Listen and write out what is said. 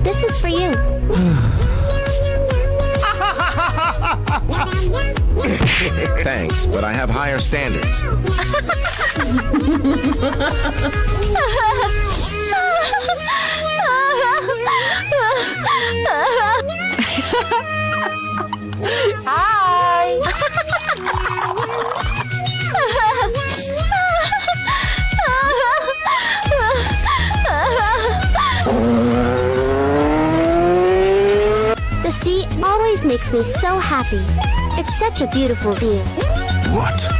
This is for you. Thanks, but I have higher standards. Hi. The sea always makes me so happy. It's such a beautiful view. What?